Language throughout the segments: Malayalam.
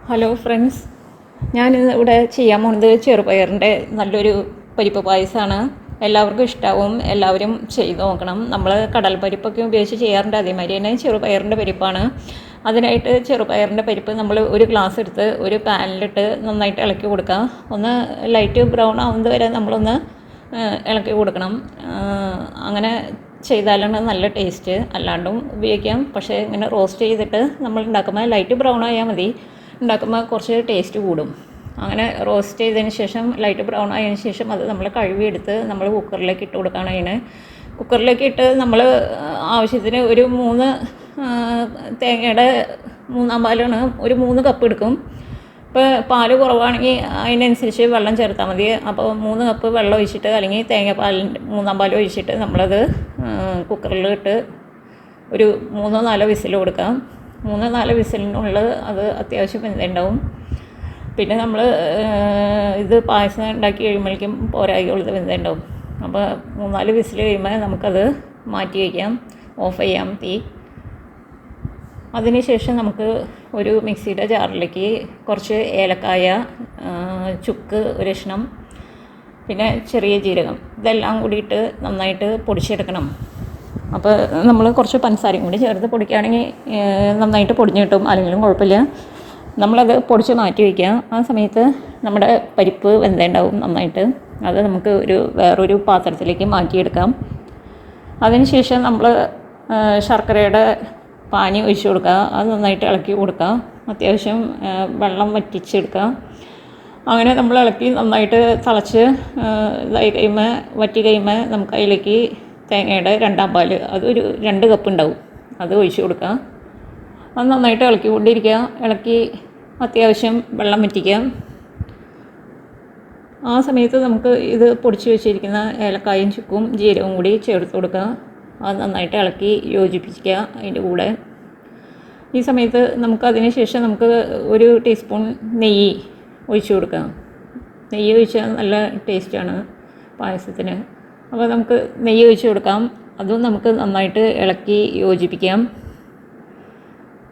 ഹലോ ഫ്രണ്ട്സ്, ഞാൻ ഇവിടെ ചെയ്യാൻ പോകുന്നത് ചെറുപയറിൻ്റെ നല്ലൊരു പരിപ്പ് പായസമാണ്. എല്ലാവർക്കും ഇഷ്ടമാവും, എല്ലാവരും ചെയ്ത് നോക്കണം. നമ്മൾ കടൽപ്പരിപ്പൊക്കെ ഉപയോഗിച്ച് ചെയ്യാറുണ്ട്, അതേമാതിരി തന്നെ ചെറുപയറിൻ്റെ പരിപ്പാണ്. അതിനായിട്ട് ചെറുപയറിൻ്റെ പരിപ്പ് നമ്മൾ ഒരു ഗ്ലാസ് എടുത്ത് ഒരു പാനിലിട്ട് നന്നായിട്ട് ഇളക്കി കൊടുക്കുക. ഒന്ന് ലൈറ്റ് ബ്രൗൺ ആവുന്നത് വരെ നമ്മളൊന്ന് ഇളക്കി കൊടുക്കണം. അങ്ങനെ ചെയ്താലാണ് നല്ല ടേസ്റ്റ്. അല്ലാണ്ടും ഉപയോഗിക്കാം, പക്ഷേ ഇങ്ങനെ റോസ്റ്റ് ചെയ്തിട്ട് നമ്മൾ ഉണ്ടാക്കുമ്പോൾ ലൈറ്റ് ബ്രൗൺ ആയാൽ മതി. ഉണ്ടാക്കുമ്പോൾ കുറച്ച് ടേസ്റ്റ് കൂടും. അങ്ങനെ റോസ്റ്റ് ചെയ്തതിന് ശേഷം ലൈറ്റ് ബ്രൗൺ ആയതിനു ശേഷം അത് നമ്മൾ കഴുകിയെടുത്ത് നമ്മൾ കുക്കറിലേക്ക് ഇട്ട് കൊടുക്കുകയാണ്. അതിന് കുക്കറിലേക്ക് ഇട്ട് നമ്മൾ ആവശ്യത്തിന് ഒരു 3 തേങ്ങയുടെ 3/4 പാലാണ്, ഒരു 3 കപ്പ് എടുക്കും. ഇപ്പോൾ പാൽ കുറവാണെങ്കിൽ അതിനനുസരിച്ച് വെള്ളം ചേർത്താൽ മതി. അപ്പോൾ 3 കപ്പ് വെള്ളം ഒഴിച്ചിട്ട്, അല്ലെങ്കിൽ തേങ്ങാപ്പാലിൻ്റെ 3/4 പാൽ ഒഴിച്ചിട്ട് നമ്മളത് കുക്കറിലിട്ട് ഒരു 3-4 വിസിൽ കൊടുക്കാം. 3-4 വിസിലിനുള്ളിൽ അത് അത്യാവശ്യം വെന്തുണ്ടാവും. പിന്നെ നമ്മൾ ഇത് പായസം ഉണ്ടാക്കി കഴിയുമ്പോഴേക്കും പോരായിയുള്ളത് വെന്തുണ്ടാവും. അപ്പോൾ 3-4 വിസിൽ കഴിയുമ്പോൾ നമുക്കത് മാറ്റി വയ്ക്കാം, ഓഫ് ചെയ്യാം തീ. അതിനുശേഷം നമുക്ക് ഒരു മിക്സിയുടെ ജാറിലേക്ക് കുറച്ച് ഏലക്കായ, ചുക്ക് ഒരു കഷ്ണം, പിന്നെ ചെറിയ ജീരകം, ഇതെല്ലാം കൂടിയിട്ട് നന്നായിട്ട് പൊടിച്ചെടുക്കണം. അപ്പോൾ നമ്മൾ കുറച്ച് പഞ്ചസാരയും കൂടി ചേർത്ത് പൊടിക്കുകയാണെങ്കിൽ നന്നായിട്ട് പൊടിഞ്ഞ് കിട്ടും. അല്ലെങ്കിലും കുഴപ്പമില്ല. നമ്മളത് പൊടിച്ച് മാറ്റി വയ്ക്കുക. ആ സമയത്ത് നമ്മുടെ പരിപ്പ് വെന്തുണ്ടാവും നന്നായിട്ട്. അത് നമുക്ക് വേറൊരു പാത്രത്തിലേക്ക് മാറ്റിയെടുക്കാം. അതിനുശേഷം നമ്മൾ ശർക്കരയുടെ പാനി ഒഴിച്ച് കൊടുക്കുക. അത് നന്നായിട്ട് ഇളക്കി കൊടുക്കുക. അത്യാവശ്യം വെള്ളം വറ്റിച്ചെടുക്കുക. അങ്ങനെ നമ്മൾ ഇളക്കി നന്നായിട്ട് തിളച്ച് ഇതായി കഴിയുമ്പോൾ, വറ്റി കഴിയുമ്പോൾ നമുക്ക് അതിലേക്ക് തേങ്ങയുടെ 2/4 പാൽ, അതൊരു 2 കപ്പ് ഉണ്ടാവും, അത് ഒഴിച്ച് കൊടുക്കുക. അത് നന്നായിട്ട് ഇളക്കിക്കൊണ്ടിരിക്കുക. ഇളക്കി അത്യാവശ്യം വെള്ളം വറ്റിക്കുക. ആ സമയത്ത് നമുക്ക് ഇത് പൊടിച്ച് വെച്ചിരിക്കുന്ന ഏലക്കായും ചുക്കും ജീരകവും കൂടി ചേർത്ത് കൊടുക്കുക. അത് നന്നായിട്ട് ഇളക്കി യോജിപ്പിക്കുക അതിൻ്റെ കൂടെ. ഈ സമയത്ത് അതിന് ശേഷം നമുക്ക് ഒരു ടീസ്പൂൺ നെയ്യ് ഒഴിച്ച് കൊടുക്കാം. നെയ്യ് ഒഴിച്ചാൽ നല്ല ടേസ്റ്റാണ് പായസത്തിന്. അപ്പോൾ നമുക്ക് നെയ്യ് ഒഴിച്ച് കൊടുക്കാം. അതും നമുക്ക് നന്നായിട്ട് ഇളക്കി യോജിപ്പിക്കാം.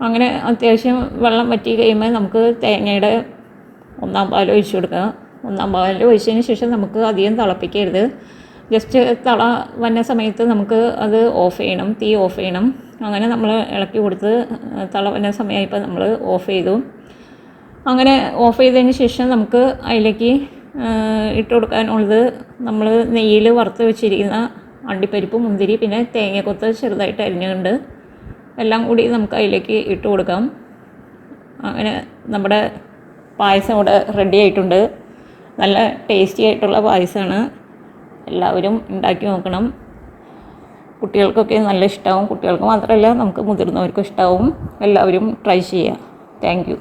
അങ്ങനെ അത്യാവശ്യം വെള്ളം വറ്റി കഴിയുമ്പോൾ നമുക്ക് തേങ്ങയുടെ 1/4 പാൽ ഒഴിച്ച് കൊടുക്കുക. 1/4 പാൽ ഒഴിച്ചതിന് ശേഷം നമുക്ക് അധികം തിളപ്പിക്കരുത്. ജസ്റ്റ് തിള വന്ന സമയത്ത് നമുക്ക് അത് ഓഫ് ചെയ്യണം, തീ ഓഫ് ചെയ്യണം. അങ്ങനെ നമ്മൾ ഇളക്കി കൊടുത്ത് തിള വന്ന സമയമായപ്പോൾ നമ്മൾ ഓഫ് ചെയ്തു. അങ്ങനെ ഓഫ് ചെയ്തതിന് ശേഷം നമുക്ക് അതിലേക്ക് ഇട്ട് കൊടുക്കാനുള്ളത്, നമ്മൾ നെയ്യിൽ വറുത്ത് വെച്ചിരിക്കുന്ന അണ്ടിപ്പരിപ്പ്, മുന്തിരി, പിന്നെ തേങ്ങക്കൊത്ത് ചെറുതായിട്ട് അരിഞ്ഞുകൊണ്ട് എല്ലാം കൂടി നമുക്ക് അതിലേക്ക് ഇട്ട് കൊടുക്കാം. അങ്ങനെ നമ്മുടെ പായസം ഇവിടെ റെഡി ആയിട്ടുണ്ട്. നല്ല ടേസ്റ്റി ആയിട്ടുള്ള പായസമാണ്. എല്ലാവരും ഉണ്ടാക്കി നോക്കണം. കുട്ടികൾക്കൊക്കെ നല്ല ഇഷ്ടമാവും. കുട്ടികൾക്ക് മാത്രമല്ല, നമുക്ക് മുതിർന്നവർക്കും ഇഷ്ടമാവും. എല്ലാവരും ട്രൈ ചെയ്യുക. Thank you.